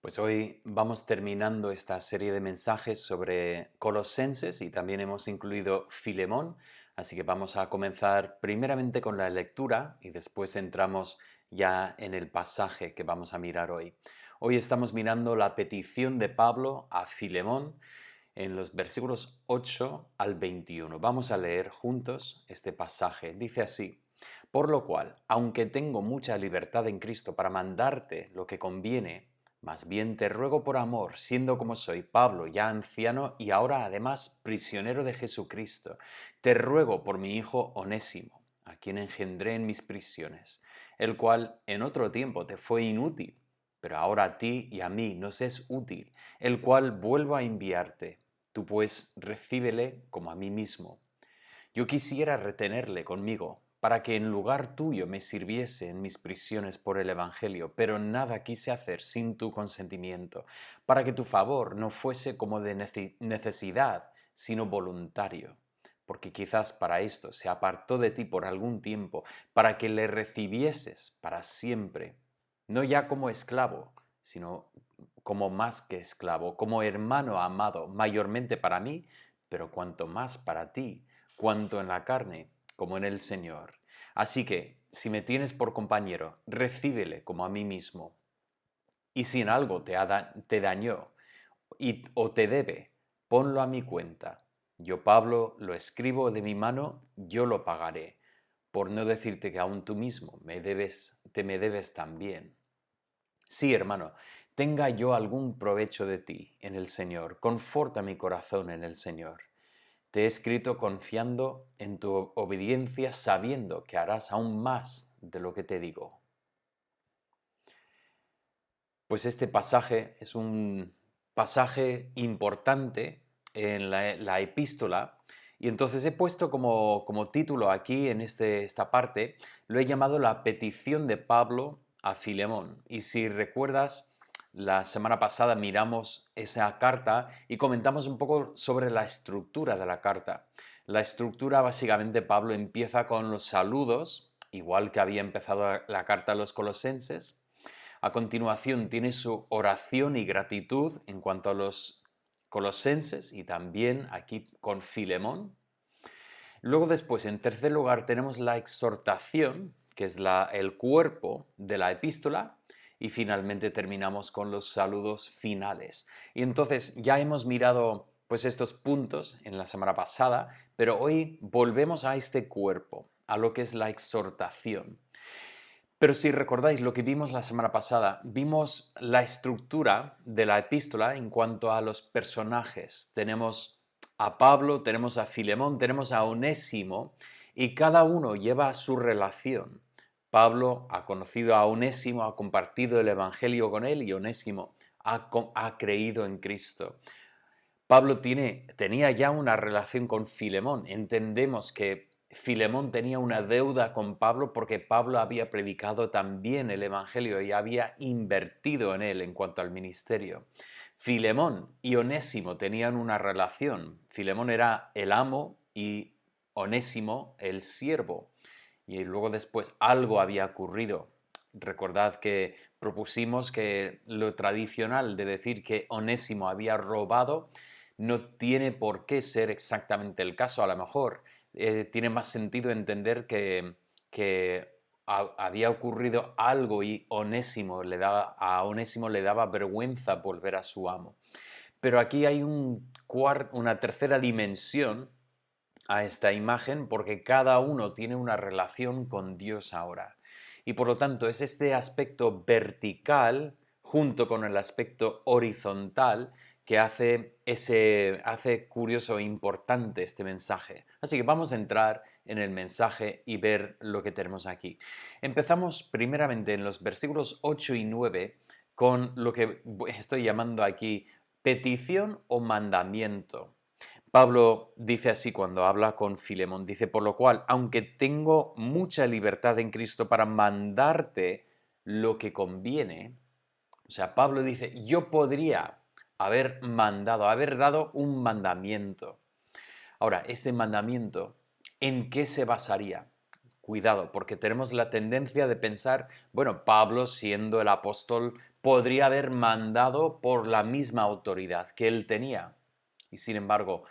Pues hoy vamos terminando esta serie de mensajes sobre Colosenses y también hemos incluido Filemón, así que vamos a comenzar primeramente con la lectura y después entramos ya en el pasaje que vamos a mirar hoy. Hoy estamos mirando la petición de Pablo a Filemón en los versículos 8 al 21. Vamos a leer juntos este pasaje. Dice así: por lo cual, aunque tengo mucha libertad en Cristo para mandarte lo que conviene, más bien te ruego por amor, siendo como soy Pablo, ya anciano y ahora además prisionero de Jesucristo, te ruego por mi hijo Onésimo, a quien engendré en mis prisiones, el cual en otro tiempo te fue inútil, pero ahora a ti y a mí nos es útil, el cual vuelvo a enviarte. Tú pues recíbele como a mí mismo. Yo quisiera retenerle conmigo, para que en lugar tuyo me sirviese en mis prisiones por el Evangelio, pero nada quise hacer sin tu consentimiento, para que tu favor no fuese como de necesidad, sino voluntario, porque quizás para esto se apartó de ti por algún tiempo, para que le recibieses para siempre, no ya como esclavo, sino como más que esclavo, como hermano amado, mayormente para mí, pero cuanto más para ti, cuanto en la carne como en el Señor. Así que, si me tienes por compañero, recíbele como a mí mismo. Y si en algo te dañó o te debe, ponlo a mi cuenta. Yo, Pablo, lo escribo de mi mano, yo lo pagaré, por no decirte que aún tú mismo me debes también. Sí, hermano, tenga yo algún provecho de ti en el Señor, conforta mi corazón en el Señor. Te he escrito confiando en tu obediencia, sabiendo que harás aún más de lo que te digo. Pues este pasaje es un pasaje importante en la epístola y entonces he puesto como título aquí en esta parte, lo he llamado la petición de Pablo a Filemón. Y si recuerdas, la semana pasada miramos esa carta y comentamos un poco sobre la estructura de la carta. La estructura, básicamente, Pablo empieza con los saludos, igual que había empezado la carta a los colosenses. A continuación tiene su oración y gratitud en cuanto a los colosenses y también aquí con Filemón. Luego después, en tercer lugar, tenemos la exhortación, que es el cuerpo de la epístola. Y finalmente terminamos con los saludos finales. Y entonces ya hemos mirado pues estos puntos en la semana pasada, pero hoy volvemos a este cuerpo, a lo que es la exhortación. Pero si recordáis lo que vimos la semana pasada, vimos la estructura de la epístola en cuanto a los personajes. Tenemos a Pablo, tenemos a Filemón, tenemos a Onésimo y cada uno lleva su relación. Pablo ha conocido a Onésimo, ha compartido el Evangelio con él y Onésimo ha creído en Cristo. Pablo tenía ya una relación con Filemón. Entendemos que Filemón tenía una deuda con Pablo porque Pablo había predicado también el Evangelio y había invertido en él en cuanto al ministerio. Filemón y Onésimo tenían una relación. Filemón era el amo y Onésimo el siervo. Y luego después algo había ocurrido. Recordad que propusimos que lo tradicional de decir que Onésimo había robado no tiene por qué ser exactamente el caso. A lo mejor tiene más sentido entender que había ocurrido algo y a Onésimo le daba vergüenza volver a su amo. Pero aquí hay una tercera dimensión a esta imagen porque cada uno tiene una relación con Dios ahora. Y por lo tanto es este aspecto vertical junto con el aspecto horizontal que hace curioso e importante este mensaje. Así que vamos a entrar en el mensaje y ver lo que tenemos aquí. Empezamos primeramente en los versículos 8 y 9 con lo que estoy llamando aquí petición o mandamiento. Pablo dice así cuando habla con Filemón, dice, por lo cual, aunque tengo mucha libertad en Cristo para mandarte lo que conviene, o sea, Pablo dice, yo podría haber dado un mandamiento. Ahora, este mandamiento, ¿en qué se basaría? Cuidado, porque tenemos la tendencia de pensar, bueno, Pablo siendo el apóstol podría haber mandado por la misma autoridad que él tenía. Y sin embargo,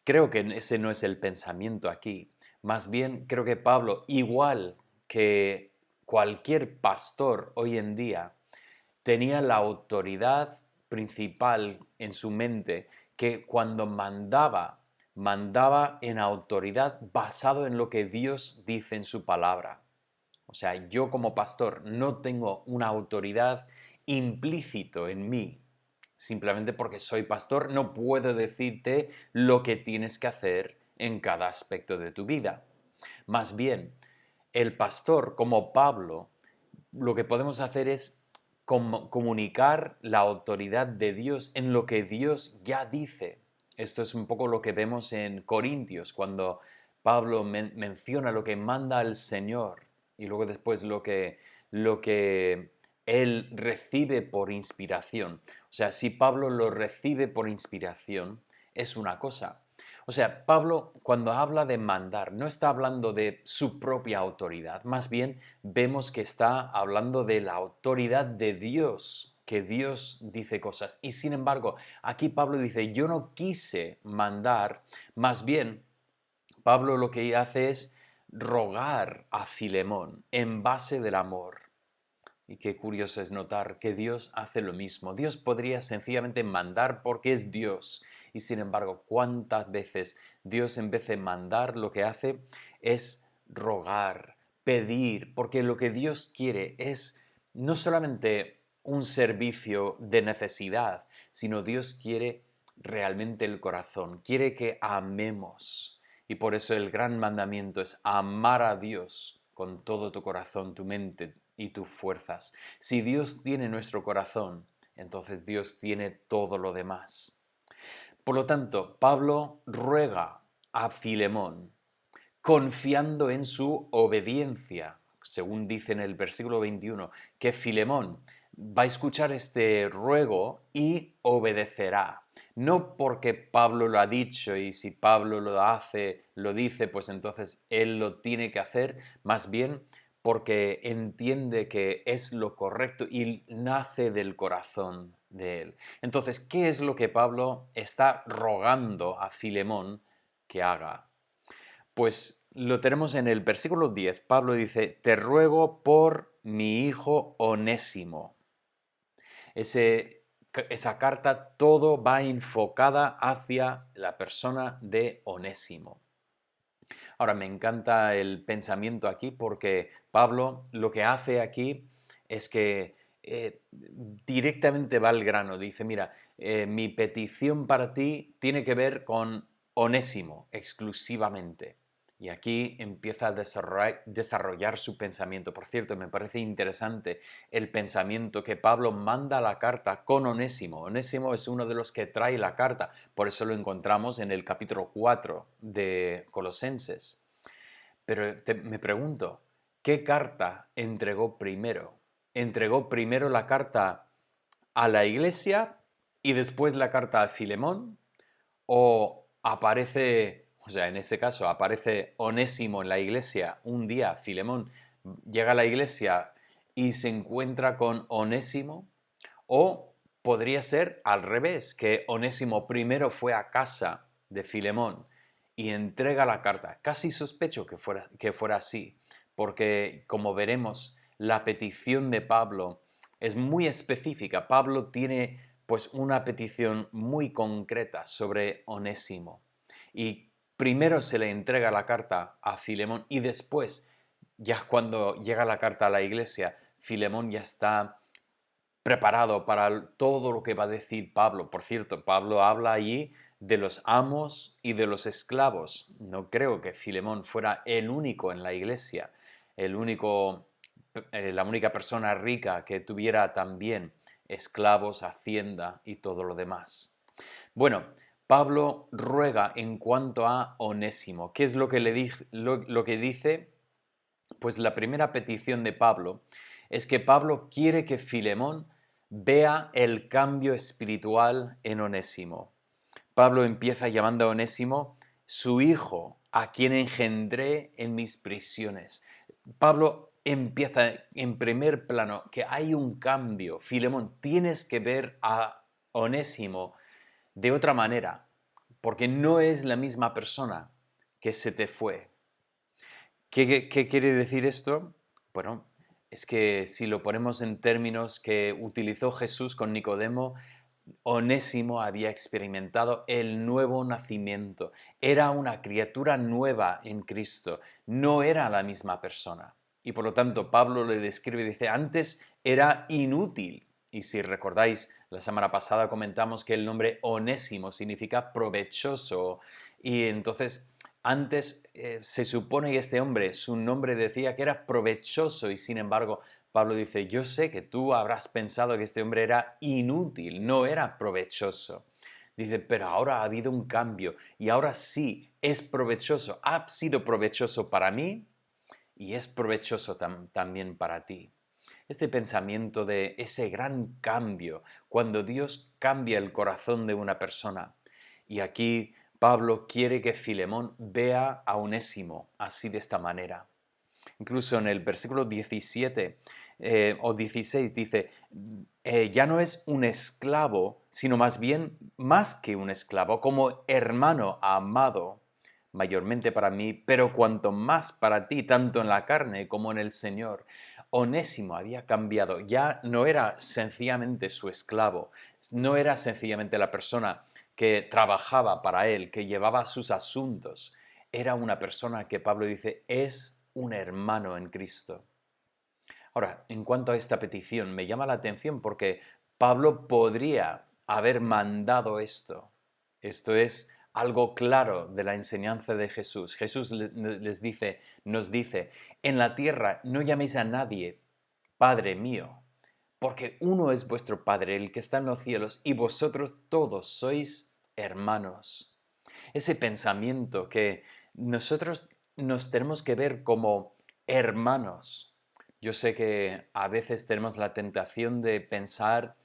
creo que ese no es el pensamiento aquí. Más bien, creo que Pablo, igual que cualquier pastor hoy en día, tenía la autoridad principal en su mente, que cuando mandaba, mandaba en autoridad basado en lo que Dios dice en su palabra. O sea, yo como pastor no tengo una autoridad implícito en mí. Simplemente porque soy pastor no puedo decirte lo que tienes que hacer en cada aspecto de tu vida. Más bien, el pastor como Pablo, lo que podemos hacer es comunicar la autoridad de Dios en lo que Dios ya dice. Esto es un poco lo que vemos en Corintios, cuando Pablo menciona lo que manda el Señor y luego después lo que él recibe por inspiración. O sea, si Pablo lo recibe por inspiración, es una cosa. O sea, Pablo cuando habla de mandar no está hablando de su propia autoridad, más bien vemos que está hablando de la autoridad de Dios, que Dios dice cosas. Y sin embargo, aquí Pablo dice, yo no quise mandar, más bien Pablo lo que hace es rogar a Filemón en base del amor. Y qué curioso es notar que Dios hace lo mismo. Dios podría sencillamente mandar porque es Dios. Y sin embargo, ¿cuántas veces Dios en vez de mandar lo que hace es rogar, pedir? Porque lo que Dios quiere es no solamente un servicio de necesidad, sino Dios quiere realmente el corazón, quiere que amemos. Y por eso el gran mandamiento es amar a Dios con todo tu corazón, tu mente y tus fuerzas. Si Dios tiene nuestro corazón, entonces Dios tiene todo lo demás. Por lo tanto, Pablo ruega a Filemón, confiando en su obediencia, según dice en el versículo 21, que Filemón va a escuchar este ruego y obedecerá. No porque Pablo lo ha dicho y si Pablo lo hace, lo dice, pues entonces él lo tiene que hacer, más bien porque entiende que es lo correcto y nace del corazón de él. Entonces, ¿qué es lo que Pablo está rogando a Filemón que haga? Pues lo tenemos en el versículo 10. Pablo dice, te ruego por mi hijo Onésimo. Esa carta todo va enfocada hacia la persona de Onésimo. Ahora, me encanta el pensamiento aquí porque Pablo lo que hace aquí es que directamente va al grano. Dice, mira, mi petición para ti tiene que ver con Onésimo exclusivamente. Y aquí empieza a desarrollar su pensamiento. Por cierto, me parece interesante el pensamiento que Pablo manda la carta con Onésimo. Onésimo es uno de los que trae la carta, por eso lo encontramos en el capítulo 4 de Colosenses. Pero me pregunto, ¿qué carta entregó primero? ¿Entregó primero la carta a la iglesia y después la carta a Filemón? ¿O aparece, o sea, en este caso, aparece Onésimo en la iglesia un día, Filemón llega a la iglesia y se encuentra con Onésimo? ¿O podría ser al revés, que Onésimo primero fue a casa de Filemón y entrega la carta? Casi sospecho que fuera así, porque como veremos, la petición de Pablo es muy específica. Pablo tiene pues una petición muy concreta sobre Onésimo. Y primero se le entrega la carta a Filemón y después, ya cuando llega la carta a la iglesia, Filemón ya está preparado para todo lo que va a decir Pablo. Por cierto, Pablo habla allí de los amos y de los esclavos. No creo que Filemón fuera el único en la iglesia, la única persona rica que tuviera también esclavos, hacienda y todo lo demás. Bueno, Pablo ruega en cuanto a Onésimo. ¿Qué es lo que, lo que dice? Pues la primera petición de Pablo es que Pablo quiere que Filemón vea el cambio espiritual en Onésimo. Pablo empieza llamando a Onésimo su hijo, a quien engendré en mis prisiones. Pablo empieza en primer plano que hay un cambio. Filemón, tienes que ver a Onésimo de otra manera, porque no es la misma persona que se te fue. ¿Qué quiere decir esto? Bueno, es que si lo ponemos en términos que utilizó Jesús con Nicodemo, Onésimo había experimentado el nuevo nacimiento. Era una criatura nueva en Cristo. No era la misma persona. Y por lo tanto, Pablo le describe y dice, antes era inútil. Y si recordáis, la semana pasada comentamos que el nombre Onésimo significa provechoso. Y entonces, antes se supone que este hombre, su nombre decía que era provechoso y sin embargo Pablo dice, yo sé que tú habrás pensado que este hombre era inútil, no era provechoso. Dice, pero ahora ha habido un cambio y ahora sí es provechoso. Ha sido provechoso para mí y es provechoso también para ti. Este pensamiento de ese gran cambio, cuando Dios cambia el corazón de una persona. Y aquí Pablo quiere que Filemón vea a Onésimo así de esta manera. Incluso en el versículo 17 o 16 dice, ya no es un esclavo, sino más bien más que un esclavo, como hermano amado, mayormente para mí, pero cuanto más para ti, tanto en la carne como en el Señor. Onésimo había cambiado, ya no era sencillamente su esclavo, no era sencillamente la persona que trabajaba para él, que llevaba sus asuntos, era una persona que Pablo dice es un hermano en Cristo. Ahora, en cuanto a esta petición, me llama la atención porque Pablo podría haber mandado esto. Esto es algo claro de la enseñanza de Jesús. Jesús nos dice, en la tierra no llaméis a nadie Padre mío, porque uno es vuestro Padre, el que está en los cielos, y vosotros todos sois hermanos. Ese pensamiento que nosotros nos tenemos que ver como hermanos. Yo sé que a veces tenemos la tentación de pensar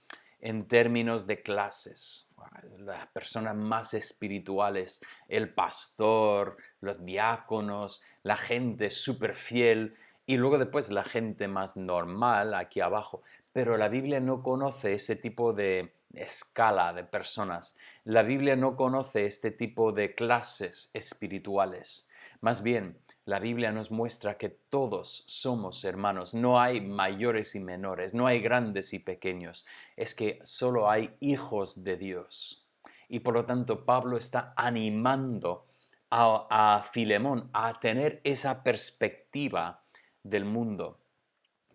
en términos de clases. Las personas más espirituales, el pastor, los diáconos, la gente súper fiel y luego después la gente más normal aquí abajo. Pero la Biblia no conoce ese tipo de escala de personas. La Biblia no conoce este tipo de clases espirituales. Más bien, la Biblia nos muestra que todos somos hermanos. No hay mayores y menores, no hay grandes y pequeños. Es que solo hay hijos de Dios. Y por lo tanto, Pablo está animando a Filemón a tener esa perspectiva del mundo.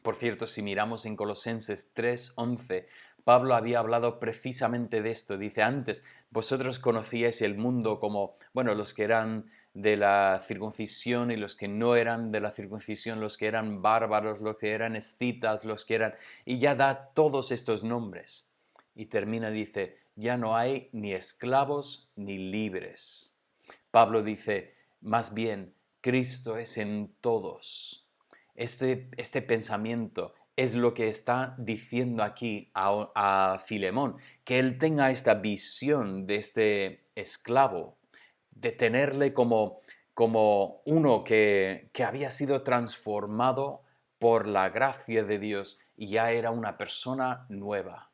Por cierto, si miramos en Colosenses 3:11, Pablo había hablado precisamente de esto. Dice, antes vosotros conocíais el mundo como, bueno, los que eran de la circuncisión y los que no eran de la circuncisión, los que eran bárbaros, los que eran escitas, los que eran... Y ya da todos estos nombres. Y termina, dice, ya no hay ni esclavos ni libres. Pablo dice, más bien, Cristo es en todos. Este pensamiento es lo que está diciendo aquí a Filemón, que él tenga esta visión de este esclavo, de tenerle como uno que había sido transformado por la gracia de Dios y ya era una persona nueva.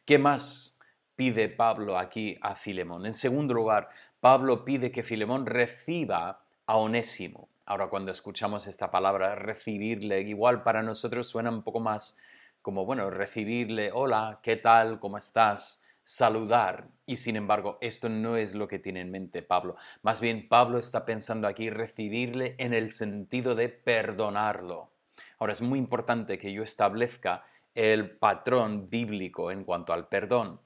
¿Qué más pide Pablo aquí a Filemón? En segundo lugar, Pablo pide que Filemón reciba a Onésimo. Ahora, cuando escuchamos esta palabra, recibirle, igual para nosotros suena un poco más como, bueno, recibirle, hola, ¿qué tal? ¿Cómo estás? Saludar. Y sin embargo, esto no es lo que tiene en mente Pablo. Más bien, Pablo está pensando aquí recibirle en el sentido de perdonarlo. Ahora, es muy importante que yo establezca el patrón bíblico en cuanto al perdón.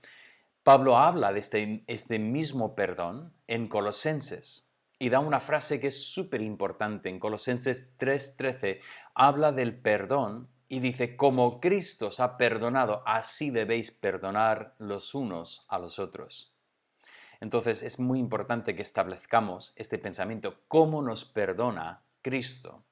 Pablo habla de este mismo perdón en Colosenses y da una frase que es súper importante. En Colosenses 3:13 habla del perdón y dice, como Cristo os ha perdonado, así debéis perdonar los unos a los otros. Entonces es muy importante que establezcamos este pensamiento, ¿cómo nos perdona Cristo?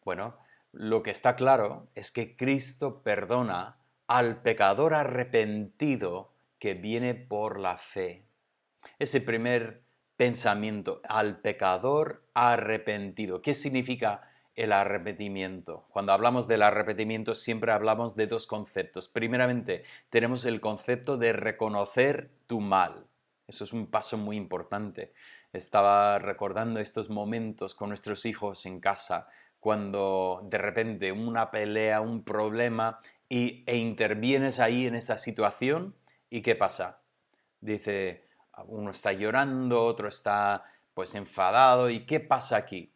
Bueno, lo que está claro es que Cristo perdona al pecador arrepentido que viene por la fe. Ese primer pensamiento, al pecador arrepentido. ¿Qué significa el arrepentimiento. Cuando hablamos del arrepentimiento siempre hablamos de dos conceptos. Primeramente, tenemos el concepto de reconocer tu mal. Eso es un paso muy importante. Estaba recordando estos momentos con nuestros hijos en casa, cuando de repente una pelea, un problema, e intervienes ahí en esa situación, ¿y qué pasa? Dice, uno está llorando, otro está pues enfadado, ¿y qué pasa aquí?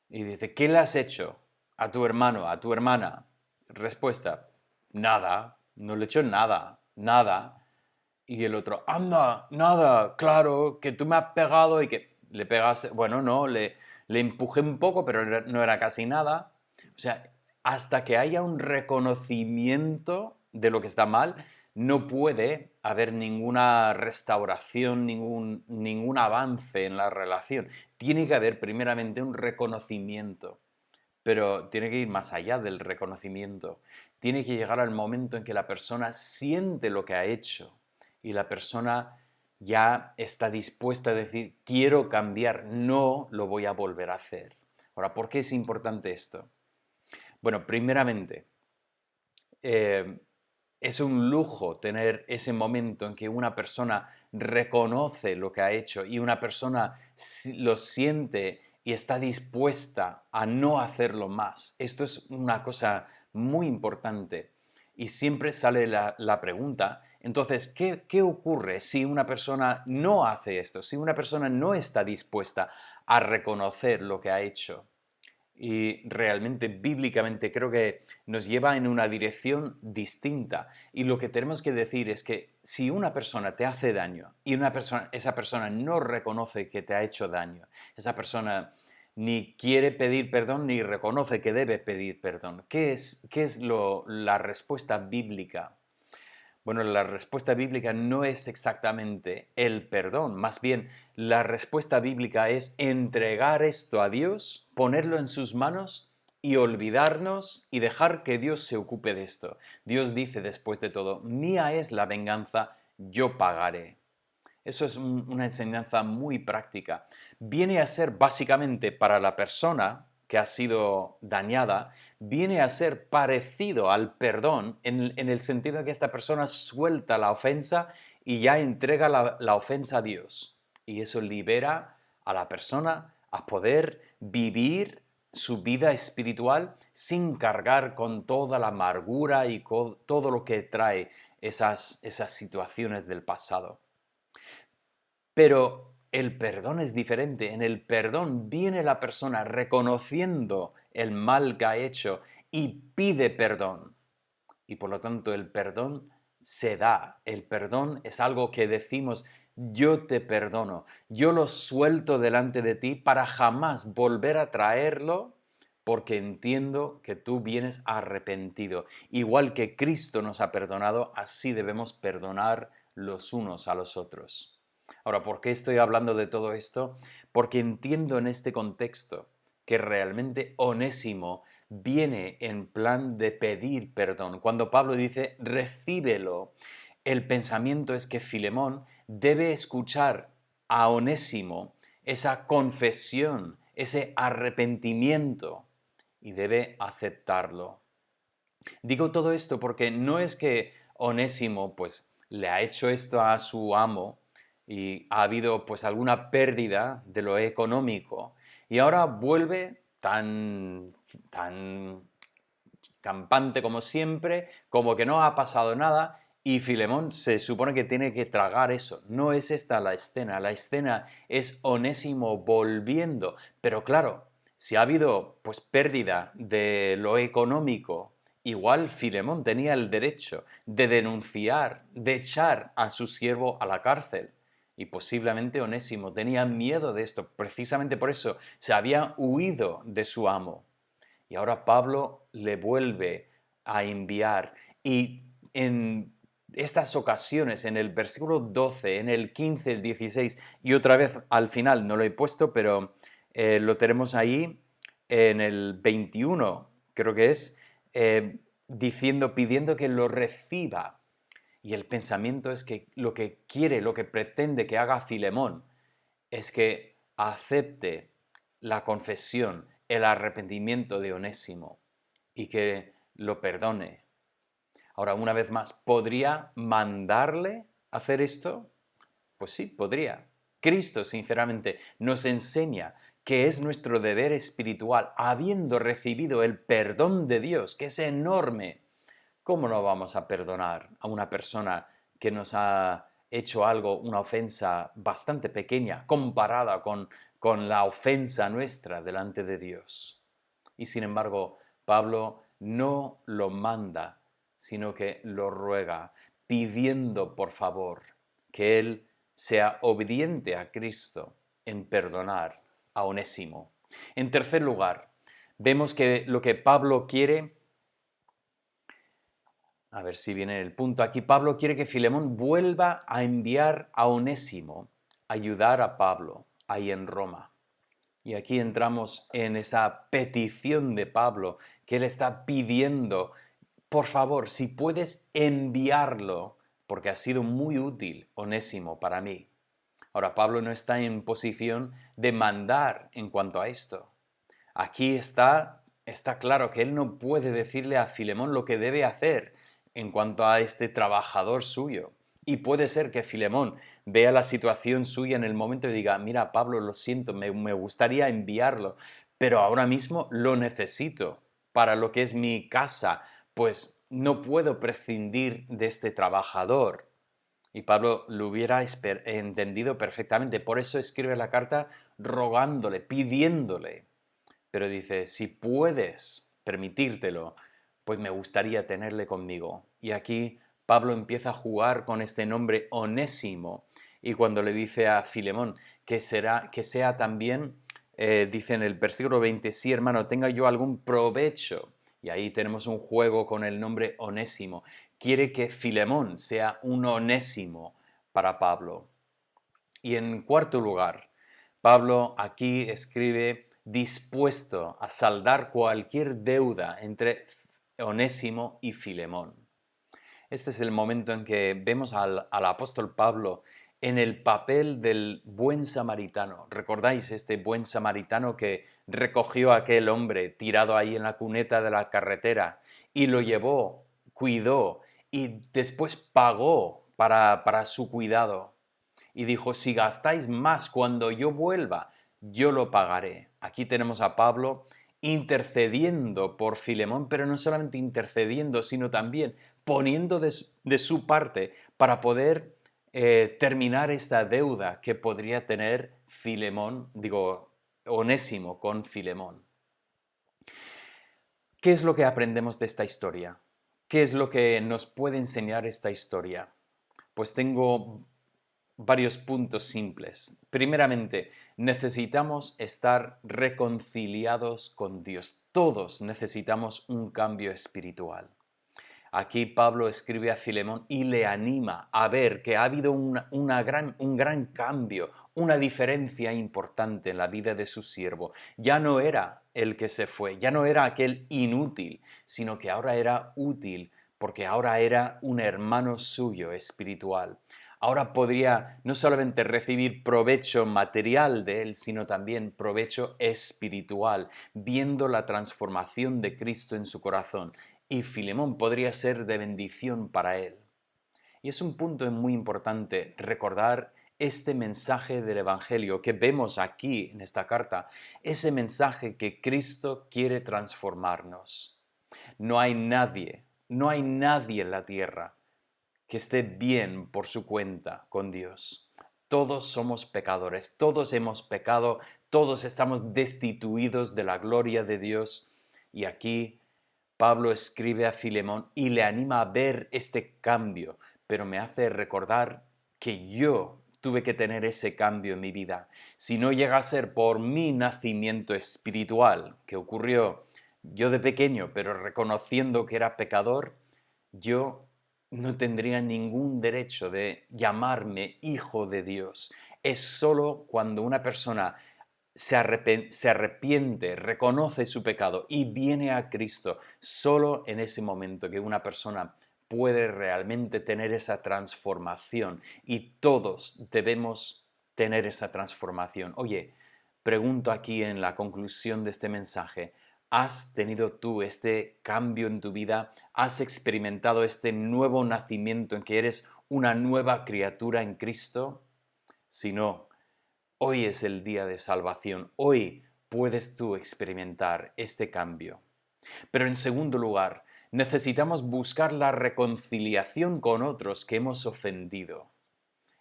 Y dice, ¿qué le has hecho a tu hermano, a tu hermana? Respuesta, nada, no le he hecho nada, nada. Y el otro, anda, nada, claro, que tú me has pegado y que le pegas, bueno, no, le empujé un poco, pero no era casi nada. O sea, hasta que haya un reconocimiento de lo que está mal, no puede haber ninguna restauración, ningún avance en la relación. Tiene que haber primeramente un reconocimiento, pero tiene que ir más allá del reconocimiento. Tiene que llegar al momento en que la persona siente lo que ha hecho y la persona ya está dispuesta a decir, quiero cambiar, no lo voy a volver a hacer. Ahora, ¿por qué es importante esto? Bueno, primeramente, eh, es un lujo tener ese momento en que una persona reconoce lo que ha hecho y una persona lo siente y está dispuesta a no hacerlo más. Esto es una cosa muy importante. Y siempre sale la pregunta, entonces, ¿qué ocurre si una persona no hace esto? Si una persona no está dispuesta a reconocer lo que ha hecho. Y realmente, bíblicamente, creo que nos lleva en una dirección distinta. Y lo que tenemos que decir es que si una persona te hace daño y esa persona no reconoce que te ha hecho daño, esa persona ni quiere pedir perdón ni reconoce que debe pedir perdón, ¿qué es la respuesta bíblica? Bueno, la respuesta bíblica no es exactamente el perdón, más bien la respuesta bíblica es entregar esto a Dios, ponerlo en sus manos y olvidarnos y dejar que Dios se ocupe de esto. Dios dice después de todo, mía es la venganza, yo pagaré. Eso es una enseñanza muy práctica. Viene a ser básicamente para la persona que ha sido dañada, viene a ser parecido al perdón en el sentido de que esta persona suelta la ofensa y ya entrega la ofensa a Dios. Y eso libera a la persona a poder vivir su vida espiritual sin cargar con toda la amargura y con todo lo que trae esas situaciones del pasado. Pero el perdón es diferente. En el perdón viene la persona reconociendo el mal que ha hecho y pide perdón. Y por lo tanto el perdón se da. El perdón es algo que decimos, yo te perdono, yo lo suelto delante de ti para jamás volver a traerlo porque entiendo que tú vienes arrepentido. Igual que Cristo nos ha perdonado, así debemos perdonar los unos a los otros. Ahora, ¿por qué estoy hablando de todo esto? Porque entiendo en este contexto que realmente Onésimo viene en plan de pedir perdón. Cuando Pablo dice, recíbelo, el pensamiento es que Filemón debe escuchar a Onésimo esa confesión, ese arrepentimiento y debe aceptarlo. Digo todo esto porque no es que Onésimo pues le ha hecho esto a su amo y ha habido pues alguna pérdida de lo económico y ahora vuelve tan campante como siempre, como que no ha pasado nada y Filemón se supone que tiene que tragar eso. No es esta la escena es Onésimo volviendo, pero claro, si ha habido pues pérdida de lo económico, igual Filemón tenía el derecho de denunciar, de echar a su siervo a la cárcel. Y posiblemente Onésimo tenía miedo de esto, precisamente por eso se había huido de su amo. Y ahora Pablo le vuelve a enviar. Y en estas ocasiones, en el versículo 12, en el 15, el 16, y otra vez al final, no lo he puesto, pero lo tenemos ahí en el 21, creo que es, diciendo, pidiendo que lo reciba. Y el pensamiento es que lo que quiere, lo que pretende que haga Filemón, es que acepte la confesión, el arrepentimiento de Onésimo y que lo perdone. Ahora, una vez más, ¿podría mandarle hacer esto? Pues sí, podría. Cristo, sinceramente, nos enseña que es nuestro deber espiritual, habiendo recibido el perdón de Dios, que es enorme. ¿Cómo no vamos a perdonar a una persona que nos ha hecho algo, una ofensa bastante pequeña comparada con la ofensa nuestra delante de Dios? Y sin embargo, Pablo no lo manda, sino que lo ruega, pidiendo por favor que él sea obediente a Cristo en perdonar a Onésimo. En tercer lugar, vemos que lo que Pablo quiere, a ver si viene el punto aquí, Pablo quiere que Filemón vuelva a enviar a Onésimo a ayudar a Pablo ahí en Roma. Y aquí entramos en esa petición de Pablo, que él está pidiendo, por favor, si puedes enviarlo, porque ha sido muy útil Onésimo para mí. Ahora, Pablo no está en posición de mandar en cuanto a esto. Aquí está claro que él no puede decirle a Filemón lo que debe hacer en cuanto a este trabajador suyo. Y puede ser que Filemón vea la situación suya en el momento y diga, mira, Pablo, lo siento, me gustaría enviarlo, pero ahora mismo lo necesito para lo que es mi casa, pues no puedo prescindir de este trabajador. Y Pablo lo hubiera entendido perfectamente. Por eso escribe la carta rogándole, pidiéndole. Pero dice, si puedes permitírtelo, pues me gustaría tenerle conmigo. Y aquí Pablo empieza a jugar con este nombre Onésimo. Y cuando le dice a Filemón que sea también, dice en el versículo 20, sí hermano, tenga yo algún provecho. Y ahí tenemos un juego con el nombre Onésimo. Quiere que Filemón sea un Onésimo para Pablo. Y en cuarto lugar, Pablo aquí escribe dispuesto a saldar cualquier deuda entre Onésimo y Filemón. Este es el momento en que vemos al apóstol Pablo en el papel del buen samaritano. ¿Recordáis este buen samaritano que recogió a aquel hombre tirado ahí en la cuneta de la carretera y lo llevó, cuidó y después pagó para su cuidado? Y dijo, si gastáis más cuando yo vuelva, yo lo pagaré. Aquí tenemos a Pablo intercediendo por Filemón, pero no solamente intercediendo, sino también poniendo de su parte para poder terminar esta deuda que podría tener Filemón, digo, Onésimo con Filemón. ¿Qué es lo que aprendemos de esta historia? ¿Qué es lo que nos puede enseñar esta historia? Pues tengo varios puntos simples. Primeramente, necesitamos estar reconciliados con Dios. Todos necesitamos un cambio espiritual. Aquí Pablo escribe a Filemón y le anima a ver que ha habido un gran cambio, una diferencia importante en la vida de su siervo. Ya no era el que se fue, ya no era aquel inútil, sino que ahora era útil porque ahora era un hermano suyo espiritual. Ahora podría no solamente recibir provecho material de él, sino también provecho espiritual, viendo la transformación de Cristo en su corazón, y Filemón podría ser de bendición para él. Y es un punto muy importante recordar este mensaje del Evangelio que vemos aquí en esta carta, ese mensaje que Cristo quiere transformarnos. No hay nadie en la tierra que esté bien por su cuenta con Dios. Todos somos pecadores, todos hemos pecado, todos estamos destituidos de la gloria de Dios. Y aquí Pablo escribe a Filemón y le anima a ver este cambio, pero me hace recordar que yo tuve que tener ese cambio en mi vida. Si no llega a ser por mi nacimiento espiritual, que ocurrió yo de pequeño, pero reconociendo que era pecador, yo no tendría ningún derecho de llamarme hijo de Dios. Es solo cuando una persona se arrepiente, reconoce su pecado y viene a Cristo, solo en ese momento que una persona puede realmente tener esa transformación y todos debemos tener esa transformación. Oye, Pregunto aquí en la conclusión de este mensaje, ¿has tenido tú este cambio en tu vida? ¿Has experimentado este nuevo nacimiento en que eres una nueva criatura en Cristo? Si no, hoy es el día de salvación. Hoy puedes tú experimentar este cambio. Pero en segundo lugar, necesitamos buscar la reconciliación con otros que hemos ofendido.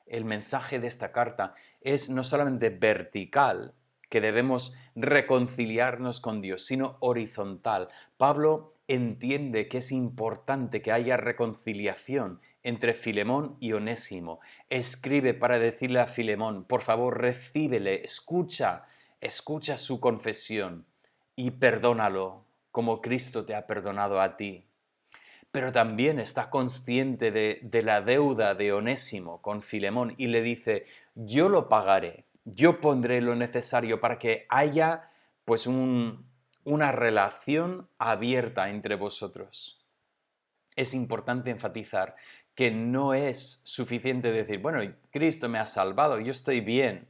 El mensaje de esta carta es no solamente vertical, que debemos reconciliarnos con Dios, sino horizontal. Pablo entiende que es importante que haya reconciliación entre Filemón y Onésimo. Escribe para decirle a Filemón, por favor, recíbele, escucha su confesión y perdónalo como Cristo te ha perdonado a ti. Pero también está consciente de la deuda de Onésimo con Filemón y le dice, yo lo pagaré, yo pondré lo necesario para que haya pues una relación abierta entre vosotros. Es importante enfatizar que no es suficiente decir, bueno, Cristo me ha salvado, yo estoy bien.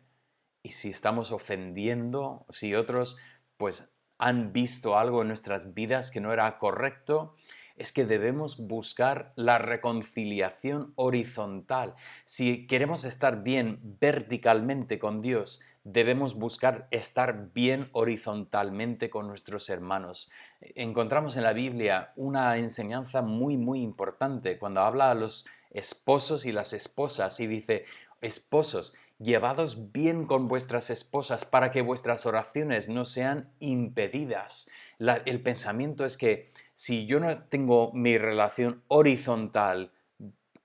Y si estamos ofendiendo, si otros pues han visto algo en nuestras vidas que no era correcto, es que debemos buscar la reconciliación horizontal. Si queremos estar bien verticalmente con Dios, debemos buscar estar bien horizontalmente con nuestros hermanos. Encontramos en la Biblia una enseñanza muy importante cuando habla a los esposos y las esposas y dice, esposos, llevados bien con vuestras esposas para que vuestras oraciones no sean impedidas. El pensamiento es que si yo no tengo mi relación horizontal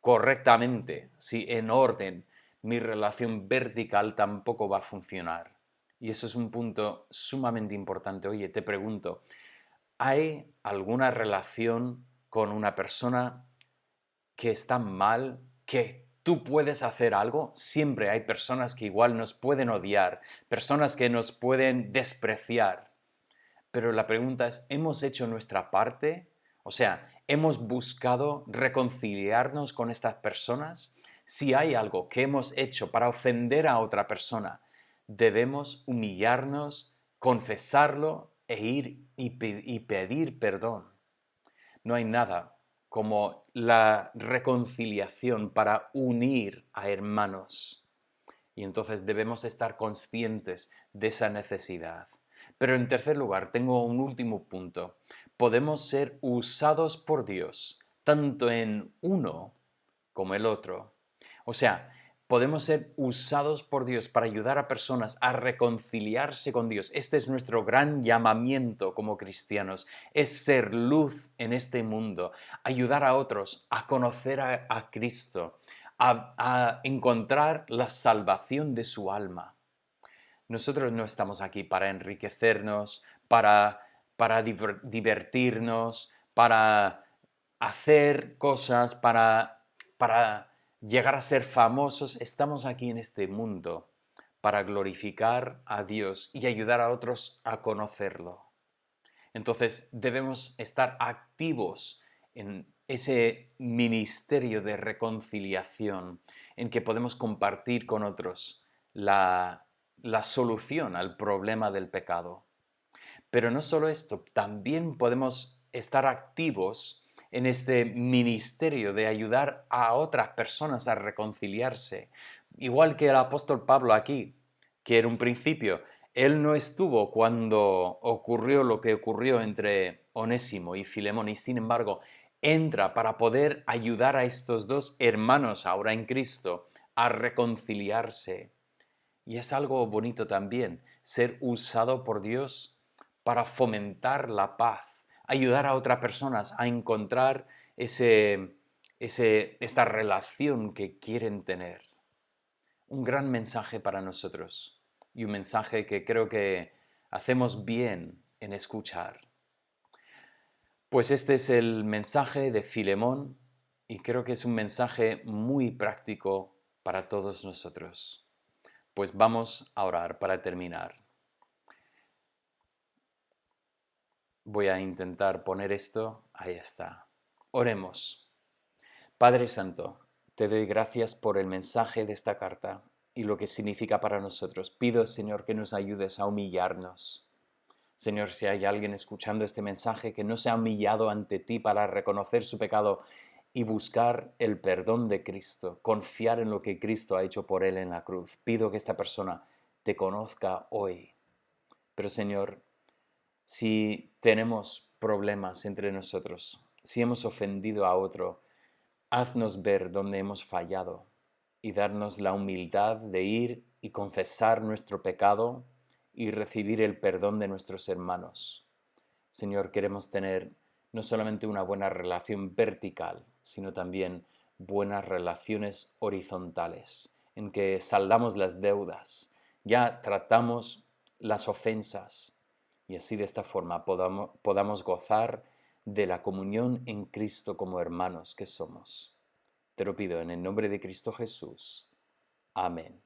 correctamente, si en orden, mi relación vertical tampoco va a funcionar. Y eso es un punto sumamente importante. Oye, te pregunto, ¿hay alguna relación con una persona que está mal, que tú puedes hacer algo? Siempre hay personas que igual nos pueden odiar, personas que nos pueden despreciar. Pero la pregunta es, ¿hemos hecho nuestra parte? O sea, ¿hemos buscado reconciliarnos con estas personas? Si hay algo que hemos hecho para ofender a otra persona, debemos humillarnos, confesarlo e ir y pedir perdón. No hay nada como la reconciliación para unir a hermanos. Y entonces debemos estar conscientes de esa necesidad. Pero en tercer lugar, tengo un último punto. Podemos ser usados por Dios, tanto en uno como el otro. O sea, podemos ser usados por Dios para ayudar a personas a reconciliarse con Dios. Este es nuestro gran llamamiento como cristianos, es ser luz en este mundo, ayudar a otros a conocer a Cristo, a encontrar la salvación de su alma. Nosotros no estamos aquí para enriquecernos, para divertirnos, para hacer cosas, para llegar a ser famosos. Estamos aquí en este mundo para glorificar a Dios y ayudar a otros a conocerlo. Entonces debemos estar activos en ese ministerio de reconciliación en que podemos compartir con otros la solución al problema del pecado. Pero no solo esto, también podemos estar activos en este ministerio de ayudar a otras personas a reconciliarse. Igual que el apóstol Pablo aquí, que en un principio él no estuvo cuando ocurrió lo que ocurrió entre Onésimo y Filemón y sin embargo entra para poder ayudar a estos dos hermanos ahora en Cristo a reconciliarse. Y es algo bonito también, ser usado por Dios para fomentar la paz, ayudar a otras personas a encontrar esta relación que quieren tener. Un gran mensaje para nosotros y un mensaje que creo que hacemos bien en escuchar. Pues este es el mensaje de Filemón y creo que es un mensaje muy práctico para todos nosotros. Pues vamos a orar para terminar. Voy a intentar poner esto. Ahí está. Oremos. Padre Santo, te doy gracias por el mensaje de esta carta y lo que significa para nosotros. Pido, Señor, que nos ayudes a humillarnos. Señor, si hay alguien escuchando este mensaje que no se ha humillado ante ti para reconocer su pecado y buscar el perdón de Cristo, confiar en lo que Cristo ha hecho por él en la cruz, pido que esta persona te conozca hoy. Pero Señor, si tenemos problemas entre nosotros, si hemos ofendido a otro, haznos ver dónde hemos fallado y darnos la humildad de ir y confesar nuestro pecado y recibir el perdón de nuestros hermanos. Señor, queremos tener no solamente una buena relación vertical, sino también buenas relaciones horizontales, en que saldamos las deudas, ya tratamos las ofensas y así de esta forma podamos gozar de la comunión en Cristo como hermanos que somos. Te lo pido en el nombre de Cristo Jesús. Amén.